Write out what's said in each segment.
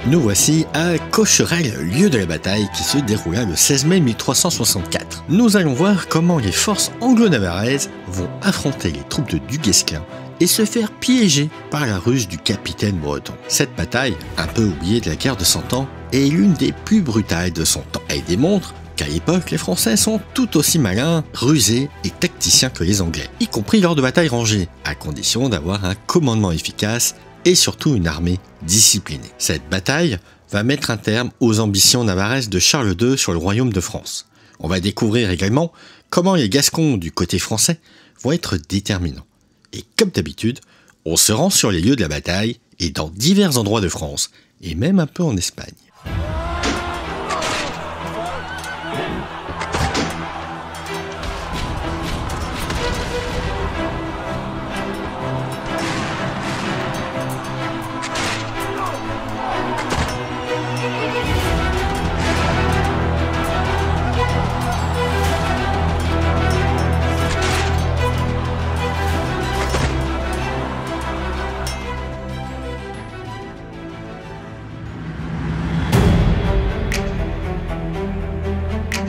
Nous voici à Cocherel, lieu de la bataille qui se déroula le 16 mai 1364. Nous allons voir comment les forces anglo-navarraises vont affronter les troupes de Du Guesclin et se faire piéger par la ruse du capitaine breton. Cette bataille, un peu oubliée de la guerre de 100 ans, est l'une des plus brutales de son temps. Elle démontre qu'à l'époque, les Français sont tout aussi malins, rusés et tacticiens que les Anglais, y compris lors de batailles rangées, à condition d'avoir un commandement efficace et surtout une armée disciplinée. Cette bataille va mettre un terme aux ambitions navaraises de Charles II sur le royaume de France. On va découvrir également comment les Gascons du côté français vont être déterminants. Et comme d'habitude, on se rend sur les lieux de la bataille et dans divers endroits de France, et même un peu en Espagne.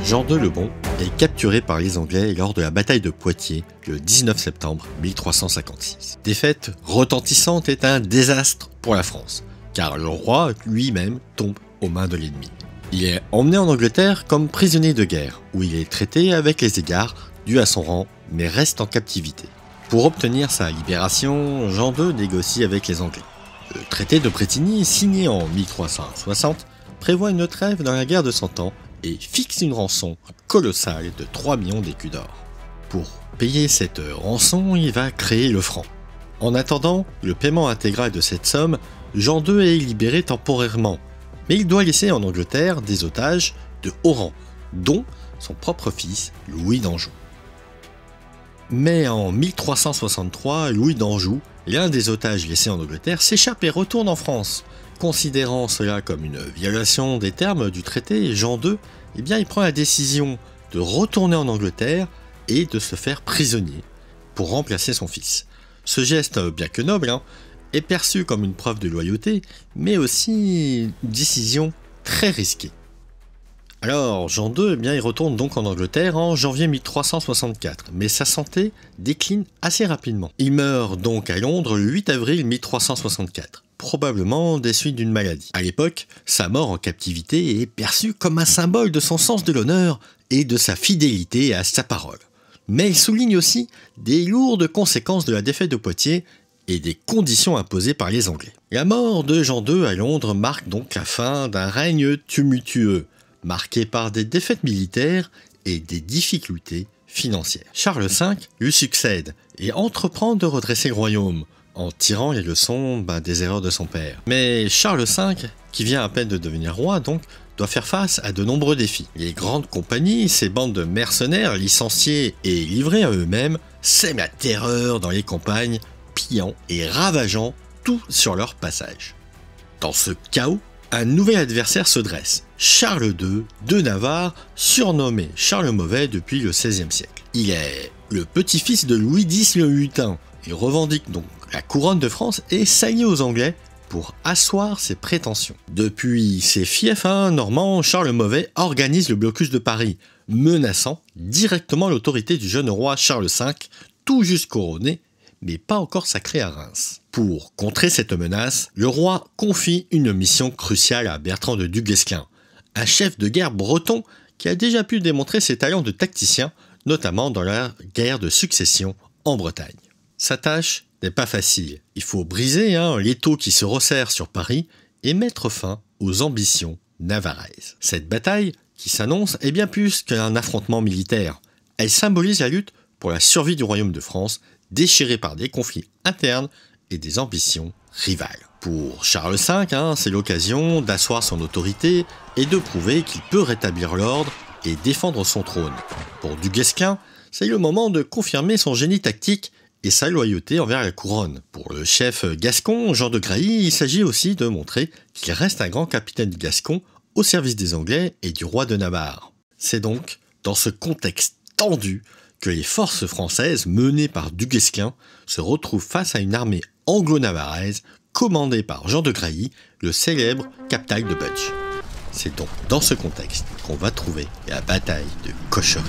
Jean II le Bon est capturé par les Anglais lors de la bataille de Poitiers le 19 septembre 1356. Défaite retentissante est un désastre pour la France, car le roi lui-même tombe aux mains de l'ennemi. Il est emmené en Angleterre comme prisonnier de guerre, où il est traité avec les égards dus à son rang, mais reste en captivité. Pour obtenir sa libération, Jean II négocie avec les Anglais. Le traité de Bretigny, signé en 1360, prévoit une trêve dans la guerre de 100 ans et fixe une rançon colossale de 3 millions d'écus d'or. Pour payer cette rançon, il va créer le franc. En attendant le paiement intégral de cette somme, Jean II est libéré temporairement, mais il doit laisser en Angleterre des otages de haut rang, dont son propre fils, Louis d'Anjou. Mais en 1363, Louis d'Anjou, l'un des otages laissés en Angleterre, s'échappe et retourne en France. Considérant cela comme une violation des termes du traité, Jean II, il prend la décision de retourner en Angleterre et de se faire prisonnier pour remplacer son fils. Ce geste, bien que noble, est perçu comme une preuve de loyauté, mais aussi une décision très risquée. Alors, Jean II, il retourne donc en Angleterre en janvier 1364, mais sa santé décline assez rapidement. Il meurt donc à Londres le 8 avril 1364. Probablement des suites d'une maladie. À l'époque, sa mort en captivité est perçue comme un symbole de son sens de l'honneur et de sa fidélité à sa parole. Mais il souligne aussi des lourdes conséquences de la défaite de Poitiers et des conditions imposées par les Anglais. La mort de Jean II à Londres marque donc la fin d'un règne tumultueux, marqué par des défaites militaires et des difficultés financières. Charles V lui succède et entreprend de redresser le royaume, en tirant les leçons des erreurs de son père. Mais Charles V, qui vient à peine de devenir roi donc, doit faire face à de nombreux défis. Les grandes compagnies, ces bandes de mercenaires licenciés et livrés à eux-mêmes, sèment la terreur dans les campagnes, pillant et ravageant tout sur leur passage. Dans ce chaos, un nouvel adversaire se dresse, Charles II de Navarre, surnommé Charles le Mauvais depuis le XVIe siècle. Il est le petit-fils de Louis X le Hutin. Il revendique donc la couronne de France et s'allie aux Anglais pour asseoir ses prétentions. Depuis ses fiefs normands, Charles le Mauvais organise le blocus de Paris, menaçant directement l'autorité du jeune roi Charles V, tout juste couronné, mais pas encore sacré à Reims. Pour contrer cette menace, le roi confie une mission cruciale à Bertrand de Du Guesclin, un chef de guerre breton qui a déjà pu démontrer ses talents de tacticien, notamment dans la guerre de succession en Bretagne. Sa tâche n'est pas facile. Il faut briser l'étau qui se resserre sur Paris et mettre fin aux ambitions navarraises. Cette bataille, qui s'annonce, est bien plus qu'un affrontement militaire. Elle symbolise la lutte pour la survie du royaume de France, déchiré par des conflits internes et des ambitions rivales. Pour Charles V, c'est l'occasion d'asseoir son autorité et de prouver qu'il peut rétablir l'ordre et défendre son trône. Pour Du Guesclin, c'est le moment de confirmer son génie tactique et sa loyauté envers la couronne. Pour le chef gascon, Jean de Grailly, il s'agit aussi de montrer qu'il reste un grand capitaine gascon au service des Anglais et du roi de Navarre. C'est donc dans ce contexte tendu que les forces françaises menées par Du Guesclin se retrouvent face à une armée anglo-navarraise commandé par Jean de Grailly, le célèbre captal de Butch. C'est donc dans ce contexte qu'on va trouver la bataille de Cocherel.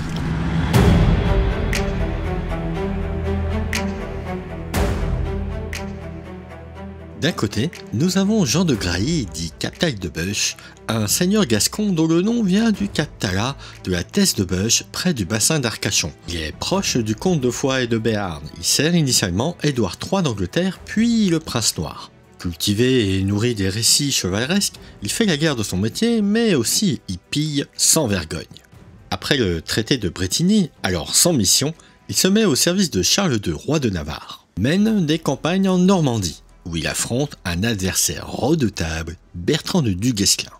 D'un côté, nous avons Jean de Grailly, dit captal de Butch, un seigneur gascon dont le nom vient du captalat de la Thèse de Butch, près du bassin d'Arcachon. Il est proche du comte de Foix et de Béarn. Il sert initialement Édouard III d'Angleterre, puis le prince noir. Cultivé et nourri des récits chevaleresques, il fait la guerre de son métier, mais aussi il pille sans vergogne. Après le traité de Bretigny, alors sans mission, il se met au service de Charles II, roi de Navarre. Mène des campagnes en Normandie, où il affronte un adversaire redoutable, Bertrand de Du Guesclin.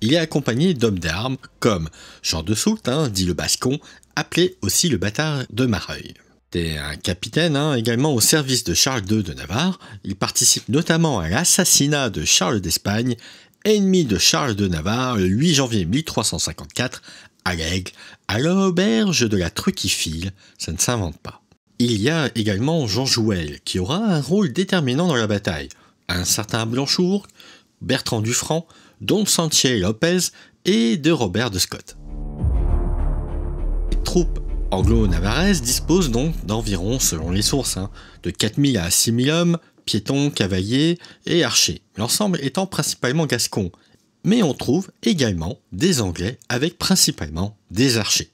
Il est accompagné d'hommes d'armes comme Jean de Soult, dit le Bascon, appelé aussi le bâtard de Mareuil. C'est un capitaine également au service de Charles II de Navarre. Il participe notamment à l'assassinat de Charles d'Espagne, ennemi de Charles de Navarre, le 8 janvier 1354, à l'Aigle, à l'auberge de la Truquifile, ça ne s'invente pas. Il y a également Jean Jouel, qui aura un rôle déterminant dans la bataille. Un certain Blanchourg, Bertrand Dufranc, Don Sanchez Lopez et de Robert de Scott. Les troupes anglo-navarraises disposent donc d'environ, selon les sources, de 4000 à 6000 hommes, piétons, cavaliers et archers, l'ensemble étant principalement gascons. Mais on trouve également des Anglais avec principalement des archers.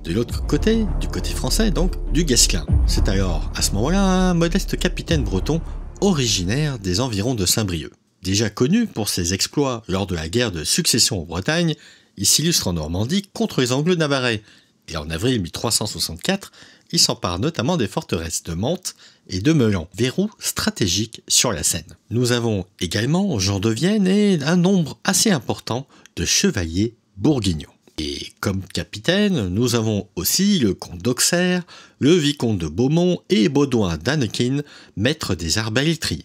De l'autre côté, du côté français donc, du Guesclin. C'est alors à ce moment-là un modeste capitaine breton originaire des environs de Saint-Brieuc. Déjà connu pour ses exploits lors de la guerre de succession en Bretagne, il s'illustre en Normandie contre les Anglo-Navarrais. Et en avril 1364, il s'empare notamment des forteresses de Mantes et de Meulan, verrous stratégiques sur la Seine. Nous avons également Jean de Vienne et un nombre assez important de chevaliers bourguignons. Et comme capitaine, nous avons aussi le comte d'Auxerre, le vicomte de Beaumont et Baudouin d'Annequin, maître des arbalétriers.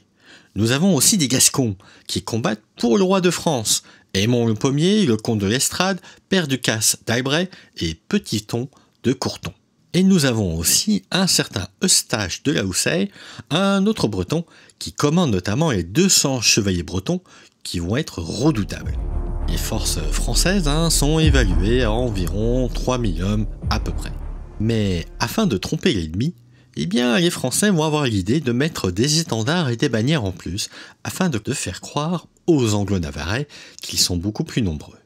Nous avons aussi des Gascons qui combattent pour le roi de France, Aymon le Pommier, le comte de l'Estrade, père Ducasse d'Albret et Petiton de Courton. Et nous avons aussi un certain Eustache de la Houssaye, un autre breton qui commande notamment les 200 chevaliers bretons qui vont être redoutables. Les forces françaises sont évaluées à environ 3000 hommes à peu près. Mais afin de tromper l'ennemi, les Français vont avoir l'idée de mettre des étendards et des bannières en plus, afin de faire croire aux Anglo-Navarrais qu'ils sont beaucoup plus nombreux.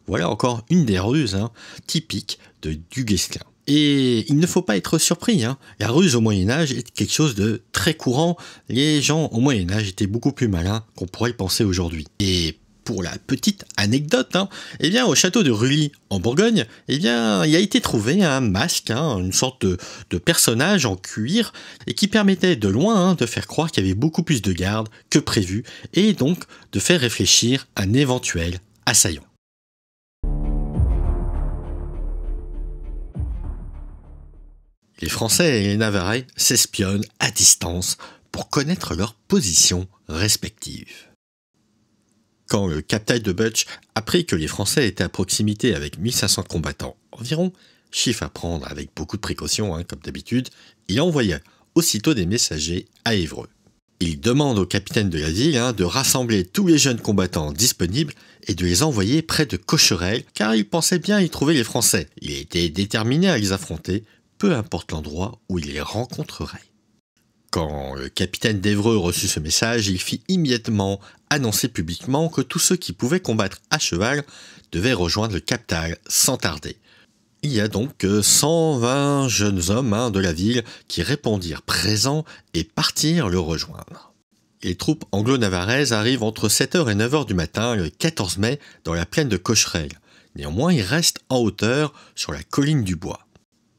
Voilà encore une des ruses typiques de Du Guesclin. Et il ne faut pas être surpris, la ruse au Moyen-Âge est quelque chose de très courant. Les gens au Moyen-Âge étaient beaucoup plus malins qu'on pourrait le penser aujourd'hui. Et pour la petite anecdote, au château de Rully en Bourgogne, il a été trouvé un masque, une sorte de personnage en cuir, et qui permettait de loin de faire croire qu'il y avait beaucoup plus de gardes que prévu, et donc de faire réfléchir un éventuel assaillant. Les Français et les Navarrais s'espionnent à distance pour connaître leurs positions respectives. Quand le capitaine de Butch apprit que les Français étaient à proximité avec 1500 combattants environ, chiffre à prendre avec beaucoup de précautions comme d'habitude, il envoya aussitôt des messagers à Évreux. Il demande au capitaine de la ville de rassembler tous les jeunes combattants disponibles et de les envoyer près de Cocherel, car il pensait bien y trouver les Français. Il était déterminé à les affronter, peu importe l'endroit où il les rencontrerait. Quand le capitaine d'Évreux reçut ce message, il fit immédiatement annoncer publiquement que tous ceux qui pouvaient combattre à cheval devaient rejoindre le captal sans tarder. Il y a donc 120 jeunes hommes de la ville qui répondirent présents et partirent le rejoindre. Les troupes anglo-navarraises arrivent entre 7h et 9h du matin le 14 mai dans la plaine de Cocherel. Néanmoins, ils restent en hauteur sur la colline du Bois.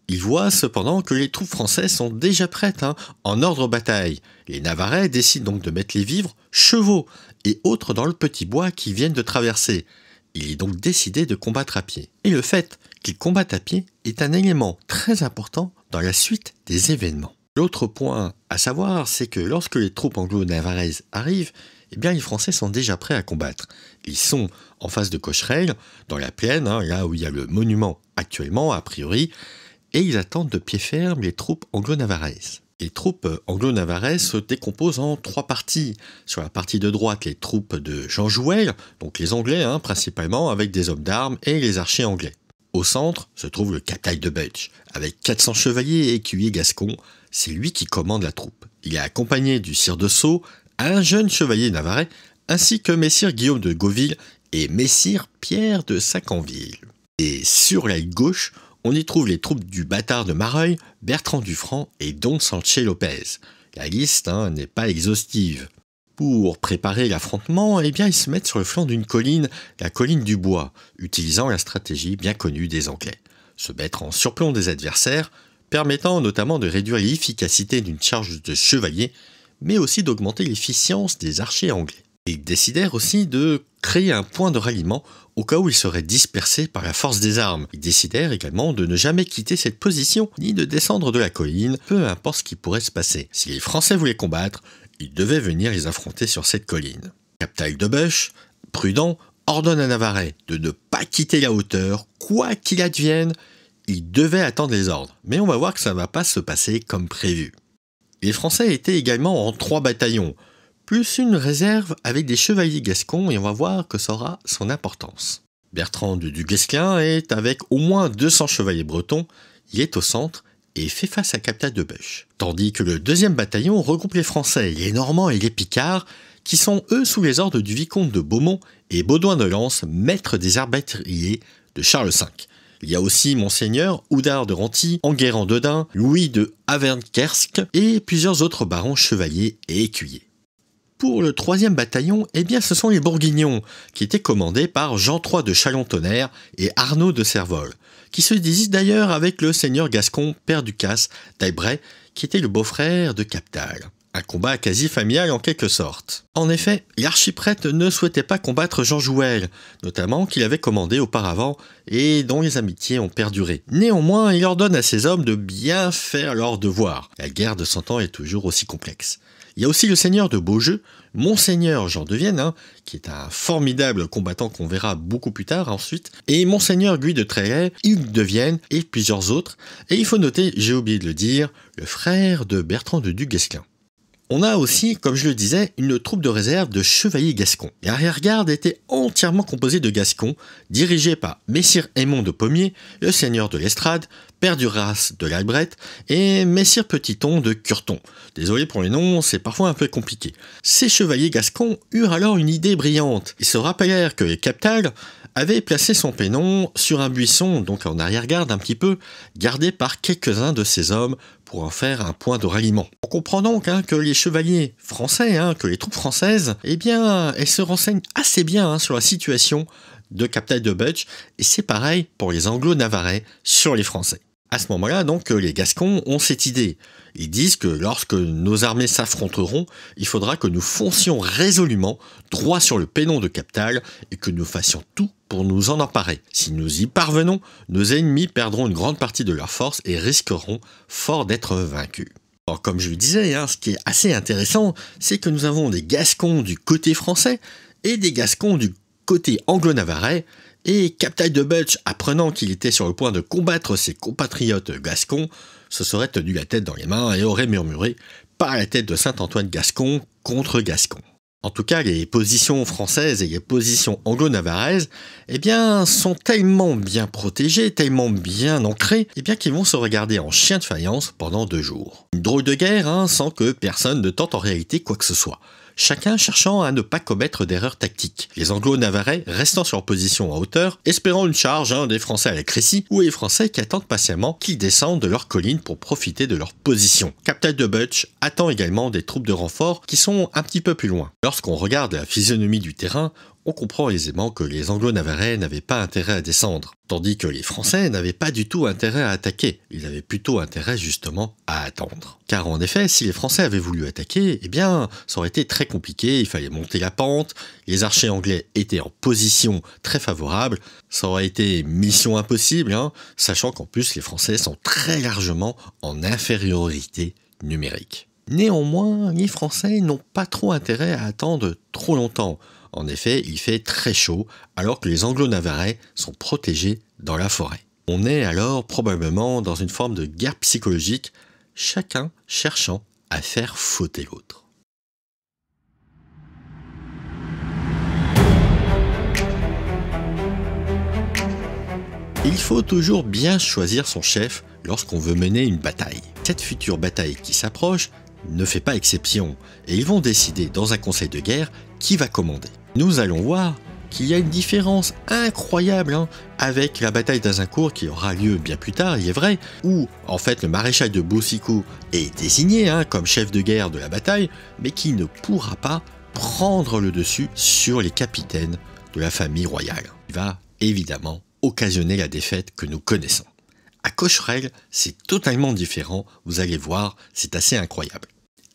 Ils voient cependant que les troupes françaises sont déjà prêtes, en ordre bataille. Les Navarrais décident donc de mettre les vivres, chevaux et autres dans le petit bois qu'ils viennent de traverser. Il est donc décidé de combattre à pied. Et le fait qu'ils combattent à pied est un élément très important dans la suite des événements. L'autre point à savoir, c'est que lorsque les troupes anglo-navaraises arrivent, les Français sont déjà prêts à combattre. Ils sont en face de Cocherel, dans la plaine, là où il y a le monument actuellement, a priori, et ils attendent de pied ferme les troupes anglo-navaraises. Les troupes anglo-navarrais se décomposent en 3 parties. Sur la partie de droite, les troupes de Jean Jouel, donc les Anglais principalement, avec des hommes d'armes et les archers anglais. Au centre se trouve le capitaine de Butch, avec 400 chevaliers et écuyers gascons. C'est lui qui commande la troupe. Il est accompagné du sire de Sceaux, un jeune chevalier navarrais, ainsi que messire Guillaume de Gauville et messire Pierre de Sacanville. Et sur l'aile gauche, on y trouve les troupes du bâtard de Mareuil, Bertrand Dufranc et Don Sanchez Lopez. La liste n'est pas exhaustive. Pour préparer l'affrontement, ils se mettent sur le flanc d'une colline, la colline du Bois, utilisant la stratégie bien connue des Anglais. Se mettre en surplomb des adversaires, permettant notamment de réduire l'efficacité d'une charge de chevaliers, mais aussi d'augmenter l'efficience des archers anglais. Ils décidèrent aussi de créer un point de ralliement au cas où ils seraient dispersés par la force des armes. Ils décidèrent également de ne jamais quitter cette position, ni de descendre de la colline, peu importe ce qui pourrait se passer. Si les Français voulaient combattre, ils devaient venir les affronter sur cette colline. Captal de Buch, prudent, ordonne à Navarrais de ne pas quitter la hauteur, quoi qu'il advienne. Il devait attendre les ordres, mais on va voir que ça ne va pas se passer comme prévu. Les Français étaient également en 3 bataillons, plus une réserve avec des chevaliers gascons, et on va voir que ça aura son importance. Bertrand de Duguesclin est avec au moins 200 chevaliers bretons, il est au centre et fait face à Captal de Buch. Tandis que le 2e bataillon regroupe les Français, les Normands et les Picards, qui sont eux sous les ordres du vicomte de Beaumont et Baudouin de Lens, maître des arbatriers de Charles V. Il y a aussi Monseigneur Oudard de Renty, Enguerrand de Dain, Louis de Avernekersk et plusieurs autres barons chevaliers et écuyers. Pour le 3e bataillon, ce sont les Bourguignons, qui étaient commandés par Jean III de Chalon-Tonnerre et Arnaud de Servol, qui se désignent d'ailleurs avec le seigneur gascon Père Ducasse d'Albret, qui était le beau-frère de Captal. Un combat quasi familial en quelque sorte. En effet, l'archiprêtre ne souhaitait pas combattre Jean Jouel, notamment qu'il avait commandé auparavant et dont les amitiés ont perduré. Néanmoins, il ordonne à ses hommes de bien faire leur devoir. La guerre de 100 ans est toujours aussi complexe. Il y a aussi le seigneur de Beaujeu, Monseigneur Jean de Vienne, qui est un formidable combattant qu'on verra beaucoup plus tard ensuite, et Monseigneur Guy de Trélet, Hugues de Vienne et plusieurs autres. Et il faut noter, j'ai oublié de le dire, le frère de Bertrand de Duguesclin. On a aussi, comme je le disais, une troupe de réserve de chevaliers gascons. L'arrière-garde était entièrement composée de gascons, dirigée par Messire Aymon de Pommier, le seigneur de l'Estrade, Père Duras de l'Albret et Messire Petiton de Curton. Désolé pour les noms, c'est parfois un peu compliqué. Ces chevaliers gascons eurent alors une idée brillante. Ils se rappelèrent que Captal avait placé son pénon sur un buisson, donc en arrière-garde un petit peu, gardé par quelques-uns de ses hommes pour en faire un point de ralliement. On comprend donc que les chevaliers français, que les troupes françaises, elles se renseignent assez bien sur la situation de Captal de Buch, et c'est pareil pour les Anglo-Navarrais sur les Français. À ce moment-là, donc, les Gascons ont cette idée. Ils disent que lorsque nos armées s'affronteront, il faudra que nous foncions résolument droit sur le pénon de Captal et que nous fassions tout pour nous en emparer. Si nous y parvenons, nos ennemis perdront une grande partie de leur force et risqueront fort d'être vaincus. Alors, comme je le disais, ce qui est assez intéressant, c'est que nous avons des Gascons du côté français et des Gascons du côté anglo-navarrais, et Captal de Buch, apprenant qu'il était sur le point de combattre ses compatriotes gascons, se serait tenu la tête dans les mains et aurait murmuré « par la tête de Saint-Antoine Gascon contre Gascon ». En tout cas, les positions françaises et les positions anglo-navaraises, sont tellement bien protégées, tellement bien ancrées, qu'ils vont se regarder en chien de faïence pendant 2 jours. Une drôle de guerre, sans que personne ne tente en réalité quoi que ce soit. Chacun cherchant à ne pas commettre d'erreurs tactiques. Les Anglo-Navarrais restant sur leur position en hauteur, espérant une charge des Français à la Crécy, ou les Français qui attendent patiemment qu'ils descendent de leur colline pour profiter de leur position. Captal de Buch attend également des troupes de renfort qui sont un petit peu plus loin. Lorsqu'on regarde la physionomie du terrain, on comprend aisément que les Anglo-Navarrais n'avaient pas intérêt à descendre, tandis que les Français n'avaient pas du tout intérêt à attaquer, ils avaient plutôt intérêt justement à attendre. Car en effet, si les Français avaient voulu attaquer, ça aurait été très compliqué, il fallait monter la pente, les archers anglais étaient en position très favorable, ça aurait été mission impossible, sachant qu'en plus les Français sont très largement en infériorité numérique. Néanmoins, les Français n'ont pas trop intérêt à attendre trop longtemps. En effet, il fait très chaud, alors que les Anglo-Navarrais sont protégés dans la forêt. On est alors probablement dans une forme de guerre psychologique chacun cherchant à faire fauter l'autre. Il faut toujours bien choisir son chef lorsqu'on veut mener une bataille. Cette future bataille qui s'approche ne fait pas exception et ils vont décider dans un conseil de guerre qui va commander. Nous allons voir qu'il y a une différence incroyable avec la bataille d'Azincourt qui aura lieu bien plus tard, il est vrai, où en fait le maréchal de Boucicaut est désigné comme chef de guerre de la bataille, mais qui ne pourra pas prendre le dessus sur les capitaines de la famille royale. Il va évidemment occasionner la défaite que nous connaissons. À Cocherel, c'est totalement différent, vous allez voir, c'est assez incroyable.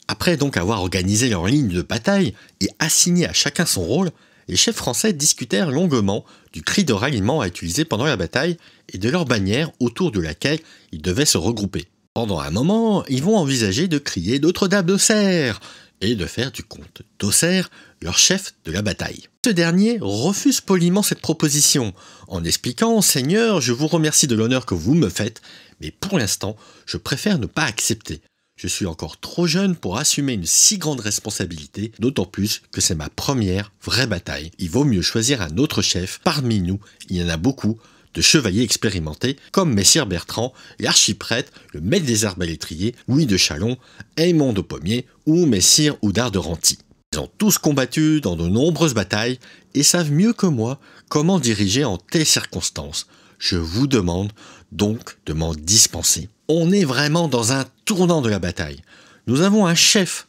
Après donc avoir organisé leur ligne de bataille et assigné à chacun son rôle, les chefs français discutèrent longuement du cri de ralliement à utiliser pendant la bataille et de leur bannière autour de laquelle ils devaient se regrouper. Pendant un moment, ils vont envisager de crier Notre-Dame d'Auxerre et de faire du comte d'Auxerre leur chef de la bataille. Ce dernier refuse poliment cette proposition, en expliquant « Seigneur, je vous remercie de l'honneur que vous me faites, mais pour l'instant, je préfère ne pas accepter. Je suis encore trop jeune pour assumer une si grande responsabilité, d'autant plus que c'est ma première vraie bataille. Il vaut mieux choisir un autre chef. Parmi nous, il y en a beaucoup de chevaliers expérimentés, comme Messire Bertrand, l'archiprêtre, le maître des arbalétriers, Louis de Chalon, Aymon de Pommier ou Messire Oudard de Renty. Ils ont tous combattu dans de nombreuses batailles et savent mieux que moi comment diriger en telles circonstances. Je vous demande donc de m'en dispenser. On est vraiment dans un tournant de la bataille. Nous avons un chef,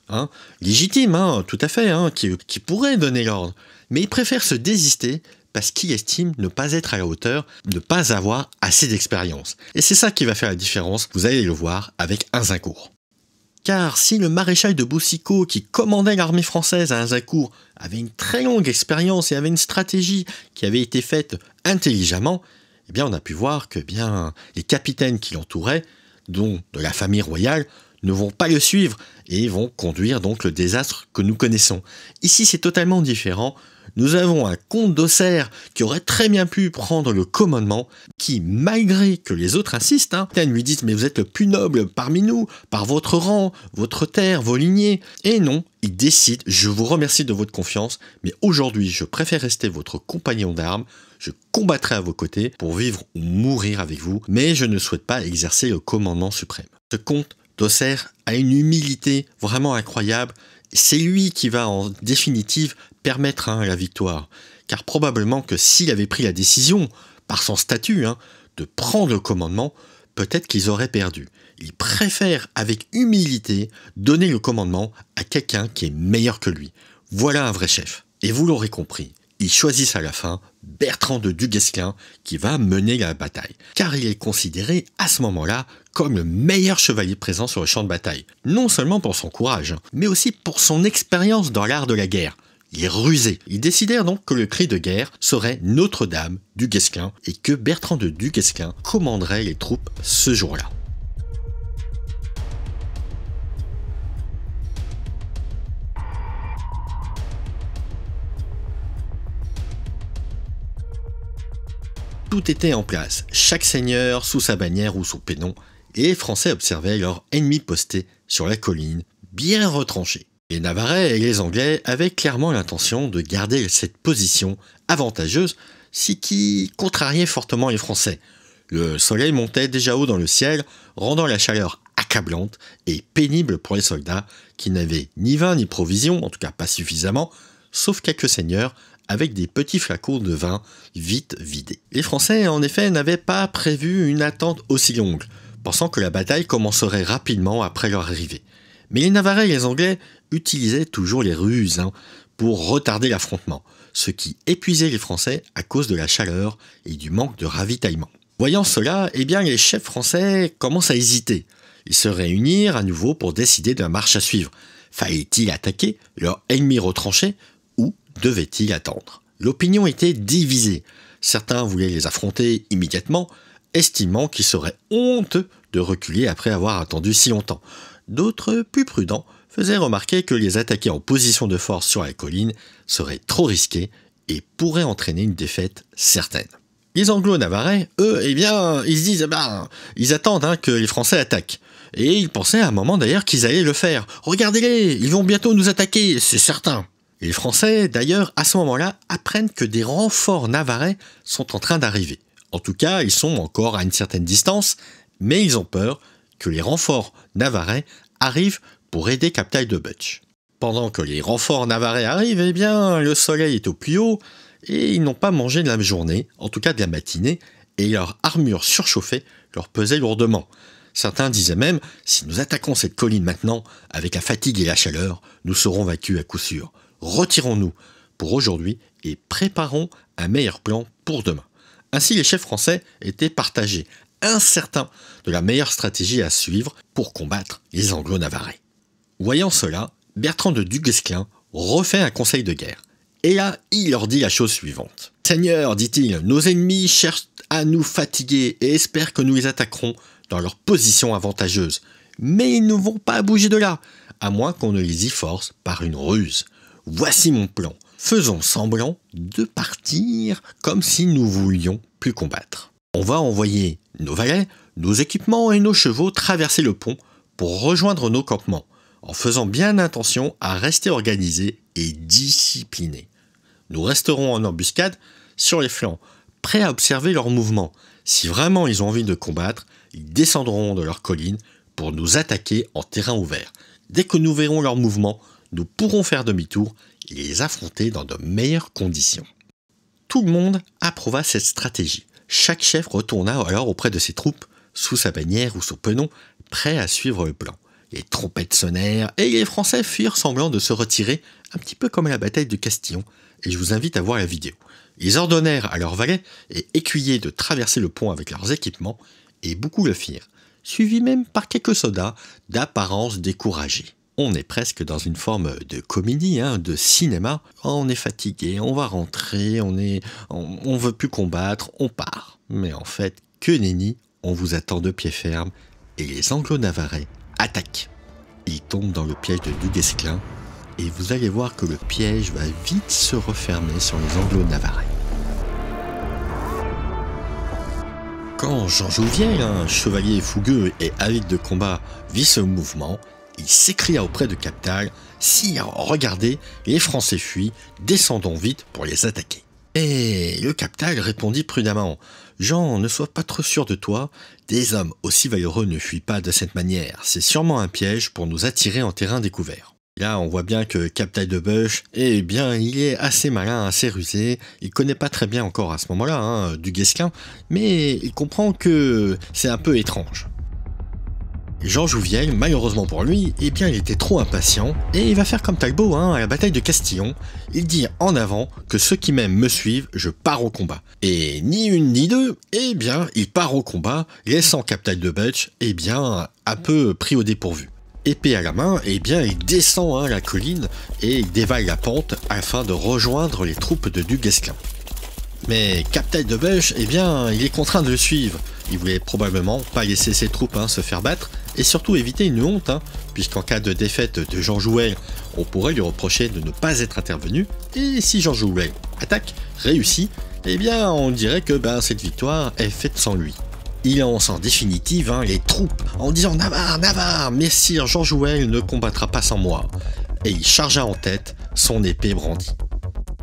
légitime, tout à fait, qui pourrait donner l'ordre, mais il préfère se désister parce qu'il estime ne pas être à la hauteur, ne pas avoir assez d'expérience. Et c'est ça qui va faire la différence, vous allez le voir, avec Azincourt. Car si le maréchal de Boucicaut, qui commandait l'armée française à Azincourt, avait une très longue expérience et avait une stratégie qui avait été faite intelligemment, eh bien on a pu voir que les capitaines qui l'entouraient, dont de la famille royale, ne vont pas le suivre et vont conduire donc le désastre que nous connaissons. Ici c'est totalement différent. Nous avons un comte d'Auxerre qui aurait très bien pu prendre le commandement, qui, malgré que les autres insistent, lui disent « mais vous êtes le plus noble parmi nous, par votre rang, votre terre, vos lignées ». Et non, il décide « je vous remercie de votre confiance, mais aujourd'hui je préfère rester votre compagnon d'armes, je combattrai à vos côtés pour vivre ou mourir avec vous, mais je ne souhaite pas exercer le commandement suprême ». Ce comte d'Auxerre a une humilité vraiment incroyable. C'est lui qui va en définitive permettre la victoire. Car probablement que s'il avait pris la décision, par son statut, de prendre le commandement, peut-être qu'ils auraient perdu. Il préfère avec humilité donner le commandement à quelqu'un qui est meilleur que lui. Voilà un vrai chef. Et vous l'aurez compris, ils choisissent à la fin Bertrand de Du Guesclin qui va mener la bataille. Car il est considéré à ce moment-là comme le meilleur chevalier présent sur le champ de bataille. Non seulement pour son courage, mais aussi pour son expérience dans l'art de la guerre. Il est rusé. Ils décidèrent donc que le cri de guerre serait Notre-Dame du Guesclin et que Bertrand de Du Guesclin commanderait les troupes ce jour-là. Tout était en place, chaque seigneur sous sa bannière ou son pénon, et les Français observaient leurs ennemis postés sur la colline, bien retranchés. Les Navarrais et les Anglais avaient clairement l'intention de garder cette position avantageuse, ce qui contrariait fortement les Français. Le soleil montait déjà haut dans le ciel, rendant la chaleur accablante et pénible pour les soldats qui n'avaient ni vin ni provisions, en tout cas pas suffisamment, sauf quelques seigneurs avec des petits flacons de vin vite vidés. Les Français, en effet, n'avaient pas prévu une attente aussi longue, pensant que la bataille commencerait rapidement après leur arrivée. Mais les Navarrais et les Anglais utilisaient toujours les ruses pour retarder l'affrontement, ce qui épuisait les Français à cause de la chaleur et du manque de ravitaillement. Voyant cela, les chefs français commencent à hésiter. Ils se réunirent à nouveau pour décider de la marche à suivre. Fallait-il attaquer leur ennemi retranché ou devait-il attendre? L'opinion était divisée. Certains voulaient les affronter immédiatement, estimant qu'il serait honteux de reculer après avoir attendu si longtemps. D'autres, plus prudents, faisaient remarquer que les attaquer en position de force sur la colline serait trop risqué et pourrait entraîner une défaite certaine. Les Anglo-Navarrais, eux, ils se disent, ils attendent que les Français attaquent. et ils pensaient à un moment d'ailleurs qu'ils allaient le faire. Regardez-les, ils vont bientôt nous attaquer, c'est certain. Les Français, d'ailleurs, à ce moment-là, apprennent que des renforts navarrais sont en train d'arriver. En tout cas, ils sont encore à une certaine distance, mais ils ont peur que les renforts navarrais arrivent pour aider Captal de Buch. Pendant que les renforts navarrais arrivent, eh bien, le soleil est au plus haut, et ils n'ont pas mangé de la journée, en tout cas de la matinée, et leur armure surchauffée leur pesait lourdement. Certains disaient même, si nous attaquons cette colline maintenant, avec la fatigue et la chaleur, nous serons vaincus à coup sûr. Retirons-nous pour aujourd'hui et préparons un meilleur plan pour demain. Ainsi, les chefs français étaient partagés, incertains de la meilleure stratégie à suivre pour combattre les Anglo-Navarrais. Voyant cela, Bertrand de Duguesclin refait un conseil de guerre. Et là, il leur dit la chose suivante. « Seigneur, dit-il, nos ennemis cherchent à nous fatiguer et espèrent que nous les attaquerons dans leur position avantageuse. Mais ils ne vont pas bouger de là, à moins qu'on ne les y force par une ruse. Voici mon plan. Faisons semblant de partir comme si nous voulions plus combattre. On va envoyer nos valets, nos équipements et nos chevaux traverser le pont pour rejoindre nos campements, en faisant bien attention à rester organisés et disciplinés. Nous resterons en embuscade sur les flancs, prêts à observer leurs mouvements. Si vraiment ils ont envie de combattre, ils descendront de leur colline pour nous attaquer en terrain ouvert. Dès que nous verrons leurs mouvements, nous pourrons faire demi-tour et les affronter dans de meilleures conditions. » Tout le monde approuva cette stratégie. Chaque chef retourna alors auprès de ses troupes, sous sa bannière ou son pennon, prêt à suivre le plan. Les trompettes sonnèrent et les Français firent semblant de se retirer, un petit peu comme à la bataille de Castillon, et je vous invite à voir la vidéo. Ils ordonnèrent à leurs valets et écuyers de traverser le pont avec leurs équipements, et beaucoup le firent, suivis même par quelques soldats d'apparence découragés. On est presque dans une forme de comédie, de cinéma. On est fatigué, on va rentrer, on veut plus combattre, on part. Mais en fait, que nenni, on vous attend de pied ferme et les Anglo-Navarrais attaquent. Ils tombent dans le piège de Duguesclin et vous allez voir que le piège va vite se refermer sur les Anglo-Navarrais. Quand Jean Jouviel, un chevalier fougueux et avide de combat, vit ce mouvement, il s'écria auprès de Captal « Sire, regardez, les Français fuient, descendons vite pour les attaquer. » Et le Captal répondit prudemment « Jean, ne sois pas trop sûr de toi, des hommes aussi valeureux ne fuient pas de cette manière, c'est sûrement un piège pour nous attirer en terrain découvert. » Là, on voit bien que Captal de Buch, eh bien, il est assez malin, assez rusé, il connaît pas très bien encore à ce moment-là, Duguesclin, mais il comprend que c'est un peu étrange. Jean Jouviel, malheureusement pour lui, eh bien il était trop impatient, et il va faire comme Talbot à la bataille de Castillon, il dit en avant que ceux qui m'aiment me suivent, je pars au combat. Et ni une ni deux, eh bien il part au combat, laissant Captal de Buch, eh bien un peu pris au dépourvu. Épée à la main, eh bien il descend la colline et il dévale la pente afin de rejoindre les troupes de Duguesclin. Mais Captal de Buch, eh bien, il est contraint de le suivre. Il voulait probablement pas laisser ses troupes se faire battre et surtout éviter une honte, puisqu'en cas de défaite de Jean Jouel, on pourrait lui reprocher de ne pas être intervenu. Et si Jean Jouel attaque, réussit, eh bien, on dirait que cette victoire est faite sans lui. Il lance en définitive les troupes en disant « Navarre, Navarre, messire Jean Jouel ne combattra pas sans moi ». Et il chargea en tête, son épée brandie.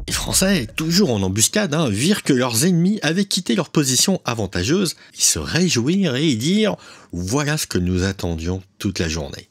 Les Français, toujours en embuscade, virent que leurs ennemis avaient quitté leur position avantageuse. Ils se réjouirent et dirent « Voilà ce que nous attendions toute la journée ».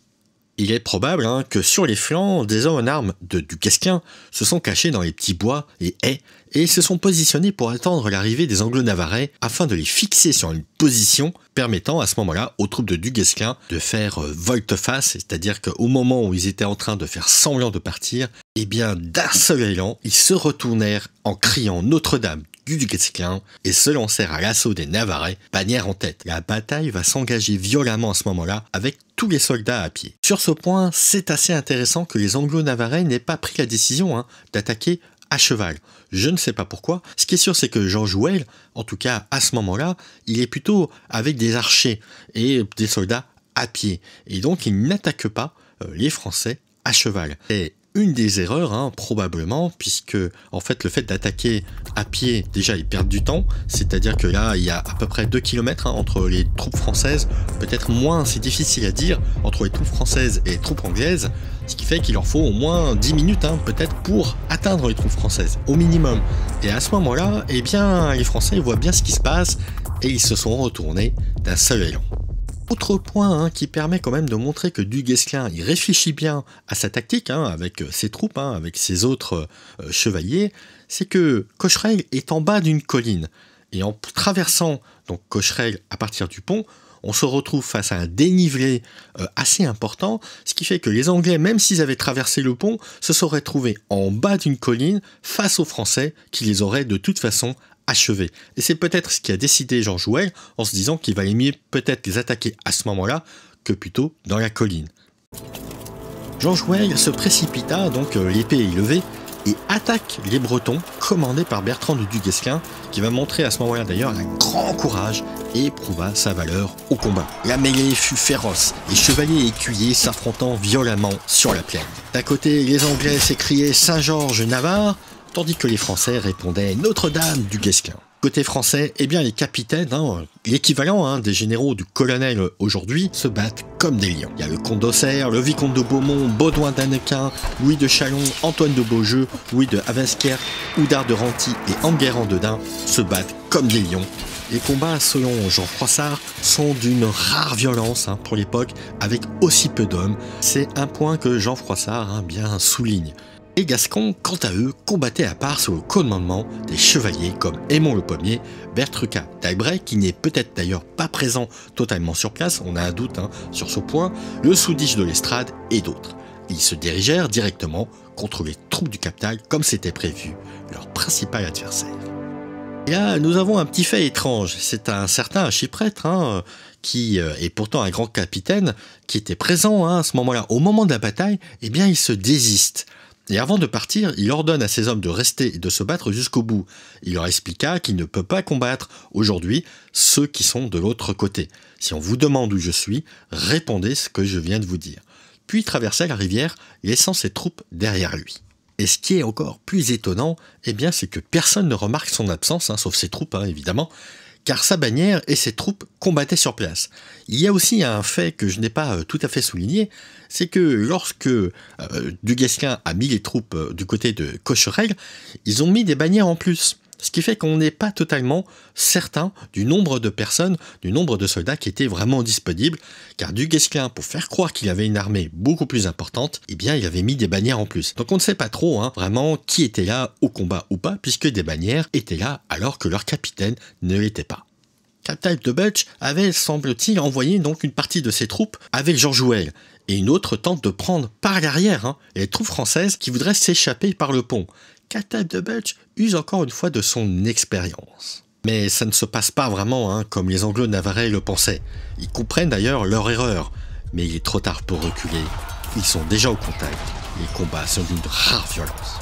Il est probable que sur les flancs, des hommes en armes de Duguesclin se sont cachés dans les petits bois et haies et se sont positionnés pour attendre l'arrivée des Anglo-Navarrais afin de les fixer sur une position permettant à ce moment-là aux troupes de Duguesclin de faire volte-face, c'est-à-dire qu'au moment où ils étaient en train de faire semblant de partir, eh bien d'un seul élan, ils se retournèrent en criant Notre-Dame du Duguesclin et se lancèrent à l'assaut des Navarrais, bannière en tête. La bataille va s'engager violemment à ce moment-là avec tous les soldats à pied. Sur ce point, c'est assez intéressant que les Anglo-Navarrais n'aient pas pris la décision d'attaquer à cheval. Je ne sais pas pourquoi. Ce qui est sûr, c'est que Jean Jouel, en tout cas à ce moment-là, il est plutôt avec des archers et des soldats à pied. Et donc, il n'attaque pas les Français à cheval. Et une des erreurs, hein, probablement, puisque en fait le fait d'attaquer à pied, déjà ils perdent du temps, c'est-à-dire que là il y a à peu près 2 km entre les troupes françaises, peut-être moins, c'est difficile à dire, entre les troupes françaises et les troupes anglaises, ce qui fait qu'il leur faut au moins 10 minutes, hein, peut-être, pour atteindre les troupes françaises, au minimum. Et à ce moment-là, eh bien, les Français voient bien ce qui se passe, et ils se sont retournés d'un seul élan. Autre point, hein, qui permet quand même de montrer que Du Guesclin il réfléchit bien à sa tactique, hein, avec ses troupes, hein, avec ses autres chevaliers, c'est que Cocherel est en bas d'une colline. Et en traversant donc Cocherel à partir du pont, on se retrouve face à un dénivelé assez important, ce qui fait que les Anglais, même s'ils avaient traversé le pont, se seraient trouvés en bas d'une colline face aux Français qui les auraient de toute façon achevés. Et c'est peut-être ce qui a décidé Jean Jouel en se disant qu'il valait mieux peut-être les attaquer à ce moment-là que plutôt dans la colline. Jean Jouel se précipita, donc l'épée est levée, et attaque les Bretons, commandés par Bertrand de Du Guesclin, qui va montrer à ce moment-là d'ailleurs un grand courage et prouva sa valeur au combat. La mêlée fut féroce, les chevaliers écuyers s'affrontant violemment sur la plaine. D'un côté, les Anglais s'écriaient Saint-Georges Navarre, tandis que les Français répondaient Notre-Dame du Guesclin. Côté français, eh bien les capitaines, hein, l'équivalent, hein, des généraux du colonel aujourd'hui, se battent comme des lions. Il y a le comte d'Auxerre, le vicomte de Beaumont, Baudouin d'Annequin, Louis de Chalon, Antoine de Beaujeu, Louis de Havesquer, Oudard de Renty et Enguerrand de Dain se battent comme des lions. Les combats, selon Jean Froissart, sont d'une rare violence, hein, pour l'époque, avec aussi peu d'hommes. C'est un point que Jean Froissart, hein, bien souligne. Les Gascons, quant à eux, combattaient à part sous le commandement des chevaliers comme Aymon le Pommier, Bertruccat d'Albret, qui n'est peut-être d'ailleurs pas présent totalement sur place, on a un doute, hein, sur ce point, le Soudiche de l'Estrade et d'autres. Ils se dirigèrent directement contre les troupes du capital comme c'était prévu, leur principal adversaire. Et là, nous avons un petit fait étrange, c'est un certain archiprêtre, hein, qui est pourtant un grand capitaine, qui était présent, hein, à ce moment-là. Au moment de la bataille, eh bien il se désiste. Et avant de partir, il ordonne à ses hommes de rester et de se battre jusqu'au bout. Il leur expliqua qu'il ne peut pas combattre aujourd'hui ceux qui sont de l'autre côté. Si on vous demande où je suis, répondez ce que je viens de vous dire. Puis il traversa la rivière, laissant ses troupes derrière lui. Et ce qui est encore plus étonnant, eh bien, c'est que personne ne remarque son absence, hein, sauf ses troupes, hein, évidemment, car sa bannière et ses troupes combattaient sur place. Il y a aussi un fait que je n'ai pas tout à fait souligné, c'est que lorsque Du Guesclin a mis les troupes du côté de Cocherel, ils ont mis des bannières en plus. Ce qui fait qu'on n'est pas totalement certain du nombre de personnes, du nombre de soldats qui étaient vraiment disponibles, car Du Guesclin, pour faire croire qu'il avait une armée beaucoup plus importante, eh bien il avait mis des bannières en plus. Donc on ne sait pas trop, hein, vraiment qui était là au combat ou pas, puisque des bannières étaient là alors que leur capitaine ne l'était pas. Captal de Butch avait, semble-t-il, envoyé donc une partie de ses troupes avec Jean Jouel, et une autre tente de prendre par l'arrière, hein, les troupes françaises qui voudraient s'échapper par le pont. Captal de Butch use encore une fois de son expérience. Mais ça ne se passe pas vraiment, hein, comme les Anglo-Navarrais le pensaient. Ils comprennent d'ailleurs leur erreur, mais il est trop tard pour reculer. Ils sont déjà au contact. Les combats sont d'une rare violence.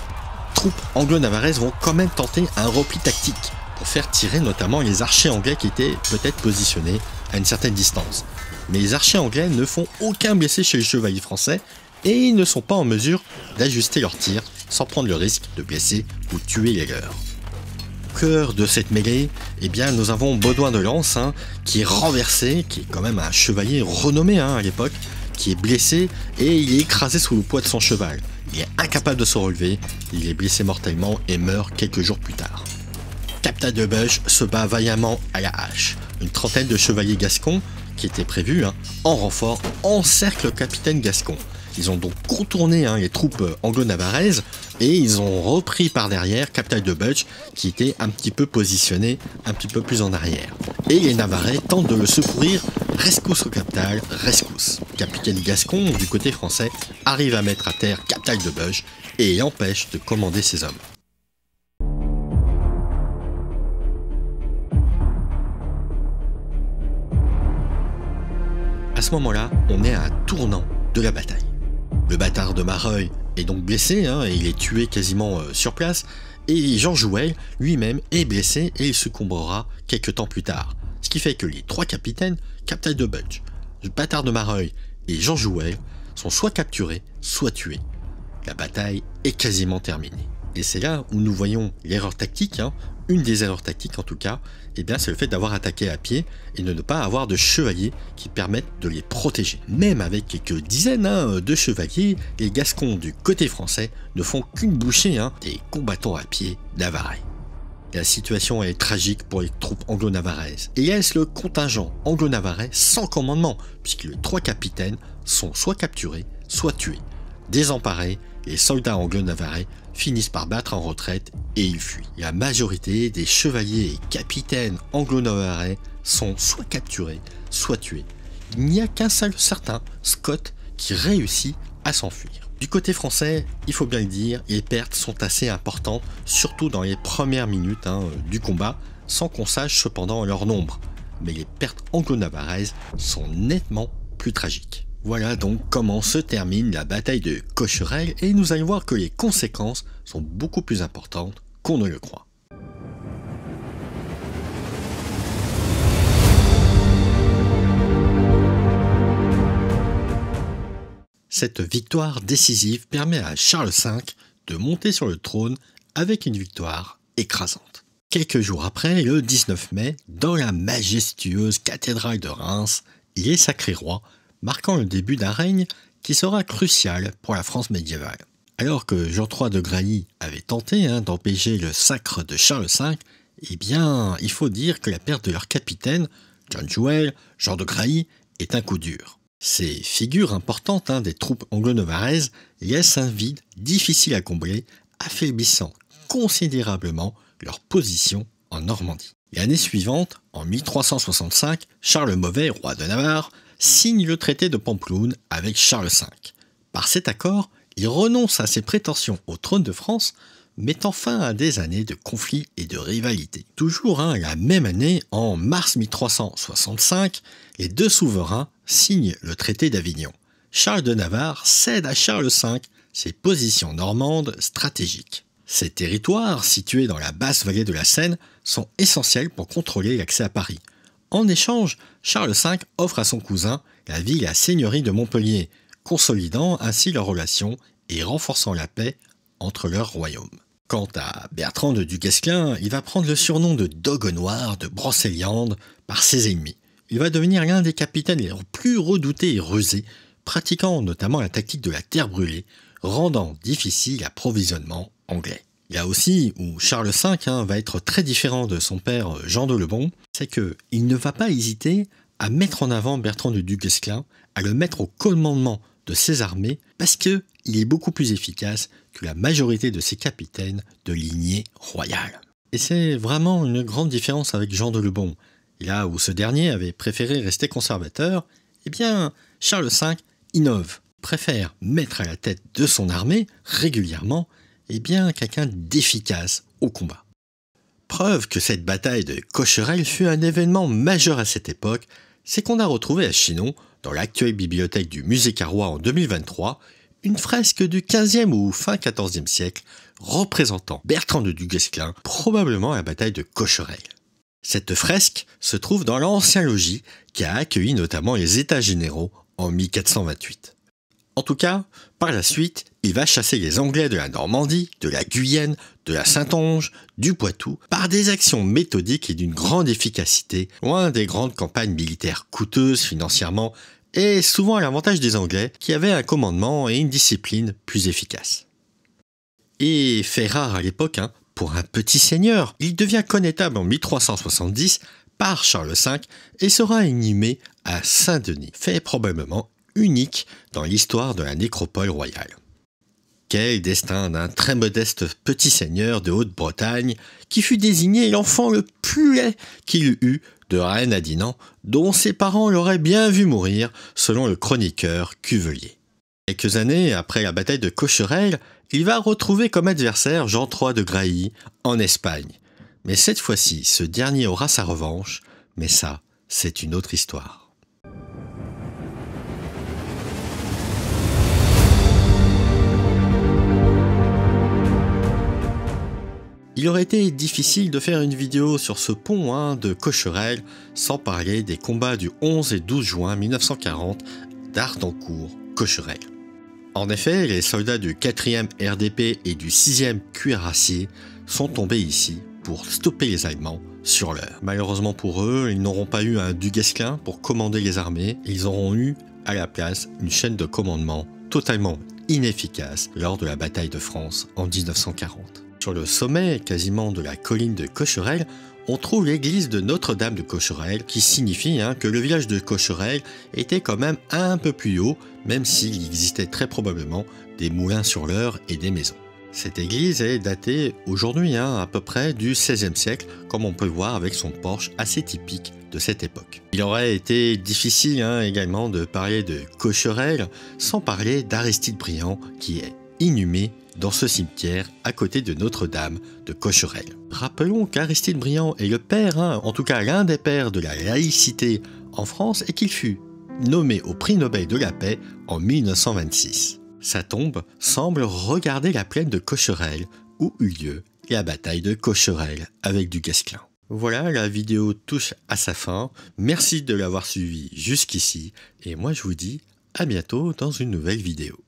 Troupes anglo-navaraises vont quand même tenter un repli tactique pour faire tirer notamment les archers anglais qui étaient peut-être positionnés à une certaine distance. Mais les archers anglais ne font aucun blessé chez les chevaliers français et ils ne sont pas en mesure d'ajuster leurs tirs sans prendre le risque de blesser ou tuer les leurs. Au cœur de cette mêlée, eh bien, nous avons Baudouin de Lens, hein, qui est renversé, qui est quand même un chevalier renommé, hein, à l'époque, qui est blessé et il est écrasé sous le poids de son cheval. Il est incapable de se relever, il est blessé mortellement et meurt quelques jours plus tard. Captal de Butch se bat vaillamment à la hache. Une trentaine de chevaliers gascons, qui étaient prévus, hein, en renfort, encerclent le capitaine gascon. Ils ont donc contourné, hein, les troupes anglo-navaraises et ils ont repris par derrière Captal de Butch qui était un petit peu positionné un petit peu plus en arrière. Et les Navarrais tentent de le secourir, rescousse au Captal, rescousse. Le capitaine gascon du côté français arrive à mettre à terre Captal de Butch et l'empêche de commander ses hommes. À ce moment-là, on est à un tournant de la bataille. Le bâtard de Mareuil est donc blessé, hein, et il est tué quasiment sur place, et Jean Jouel lui-même est blessé et il succombera quelques temps plus tard. Ce qui fait que les trois capitaines, Captal de Butch, le bâtard de Mareuil et Jean Jouel, sont soit capturés, soit tués. la bataille est quasiment terminée. Et c'est là où nous voyons l'erreur tactique, une des erreurs tactiques en tout cas, c'est le fait d'avoir attaqué à pied et de ne pas avoir de chevaliers qui permettent de les protéger. Même avec quelques dizaines de chevaliers, les Gascons du côté français ne font qu'une bouchée des combattants à pied navarrais. La situation est tragique pour les troupes anglo-navarraises et laisse le contingent anglo-navarrais sans commandement, puisque les 3 capitaines sont soit capturés, soit tués. Désemparés, les soldats anglo-navarrais finissent par battre en retraite et ils fuient. La majorité des chevaliers et capitaines anglo-navarrais sont soit capturés, soit tués. Il n'y a qu'un seul certain, Scott, qui réussit à s'enfuir. Du côté français, il faut bien le dire, les pertes sont assez importantes, surtout dans les premières minutes du combat, sans qu'on sache cependant leur nombre. Mais les pertes anglo-navarraises sont nettement plus tragiques. Voilà donc comment se termine la bataille de Cocherel et nous allons voir que les conséquences sont beaucoup plus importantes qu'on ne le croit. Cette victoire décisive permet à Charles V de monter sur le trône avec une victoire écrasante. Quelques jours après, le 19 mai, dans la majestueuse cathédrale de Reims, il est sacré roi, marquant le début d'un règne qui sera crucial pour la France médiévale. Alors que Jean III de Grailly avait tenté d'empêcher le sacre de Charles V, il faut dire que la perte de leur capitaine, John Jewel, Jean de Grailly, est un coup dur. Ces figures importantes des troupes anglo-navarraises laissent un vide difficile à combler, affaiblissant considérablement leur position en Normandie. L'année suivante, en 1365, Charles le Mauvais, roi de Navarre, signe le traité de Pampelune avec Charles V. Par cet accord, il renonce à ses prétentions au trône de France, mettant fin à des années de conflits et de rivalités. Toujours la même année, en mars 1365, les 2 souverains signent le traité d'Avignon. Charles de Navarre cède à Charles V ses positions normandes stratégiques. Ces territoires, situés dans la basse vallée de la Seine, sont essentiels pour contrôler l'accès à Paris. En échange, Charles V offre à son cousin la ville et la seigneurie de Montpellier, consolidant ainsi leurs relations et renforçant la paix entre leurs royaumes. Quant à Bertrand de Duguesclin, il va prendre le surnom de Dogue Noir de Brocéliande par ses ennemis. Il va devenir l'un des capitaines les plus redoutés et rusés, pratiquant notamment la tactique de la terre brûlée, rendant difficile l'approvisionnement anglais. Il y a aussi où Charles V va être très différent de son père Jean de Lebon, c'est qu'il ne va pas hésiter à mettre en avant Bertrand de Duguesclin, à le mettre au commandement de ses armées, parce qu'il est beaucoup plus efficace que la majorité de ses capitaines de lignée royale. Et c'est vraiment une grande différence avec Jean de Lebon. Là où ce dernier avait préféré rester conservateur, Charles V innove, préfère mettre à la tête de son armée régulièrement quelqu'un d'efficace au combat. Preuve que cette bataille de Cocherel fut un événement majeur à cette époque, c'est qu'on a retrouvé à Chinon, dans l'actuelle bibliothèque du musée Carrois en 2023, une fresque du XVe ou fin XIVe siècle représentant Bertrand de Duguesclin, probablement à la bataille de Cocherel. Cette fresque se trouve dans l'ancien logis qui a accueilli notamment les États généraux en 1428. En tout cas, par la suite, il va chasser les Anglais de la Normandie, de la Guyenne, de la Saintonge, du Poitou, par des actions méthodiques et d'une grande efficacité, loin des grandes campagnes militaires coûteuses financièrement, et souvent à l'avantage des Anglais, qui avaient un commandement et une discipline plus efficaces. Et fait rare à l'époque, pour un petit seigneur, il devient connétable en 1370 par Charles V et sera inhumé à Saint-Denis, fait probablement unique dans l'histoire de la nécropole royale. Quel destin d'un très modeste petit seigneur de Haute-Bretagne qui fut désigné l'enfant le plus laid qu'il eut de Reine à Dinan, dont ses parents l'auraient bien vu mourir, selon le chroniqueur Cuvelier. Quelques années après la bataille de Cocherel, il va retrouver comme adversaire Jean III de Grailly en Espagne. Mais cette fois-ci, ce dernier aura sa revanche, mais ça, c'est une autre histoire. Il aurait été difficile de faire une vidéo sur ce pont de Cocherel sans parler des combats du 11 et 12 juin 1940 d'Ardencourt-Cocherel. En effet, les soldats du 4e RDP et du 6e cuirassier sont tombés ici pour stopper les Allemands sur l'heure. Malheureusement pour eux, ils n'auront pas eu un Du Guesclin pour commander les armées, ils auront eu à la place une chaîne de commandement totalement inefficace lors de la bataille de France en 1940. Sur le sommet quasiment de la colline de Cocherel, on trouve l'église de Notre-Dame de Cocherel qui signifie que le village de Cocherel était quand même un peu plus haut, même s'il existait très probablement des moulins sur l'Eure et des maisons. Cette église est datée aujourd'hui à peu près du XVIe siècle, comme on peut le voir avec son porche assez typique de cette époque. Il aurait été difficile également de parler de Cocherel sans parler d'Aristide Briand qui est inhumé dans ce cimetière à côté de Notre-Dame de Cocherel. Rappelons qu'Aristide Briand est le père, en tout cas l'un des pères de la laïcité en France et qu'il fut nommé au prix Nobel de la paix en 1926. Sa tombe semble regarder la plaine de Cocherel où eut lieu la bataille de Cocherel avec Du Guesclin. Voilà, la vidéo touche à sa fin. Merci de l'avoir suivi jusqu'ici et moi je vous dis à bientôt dans une nouvelle vidéo.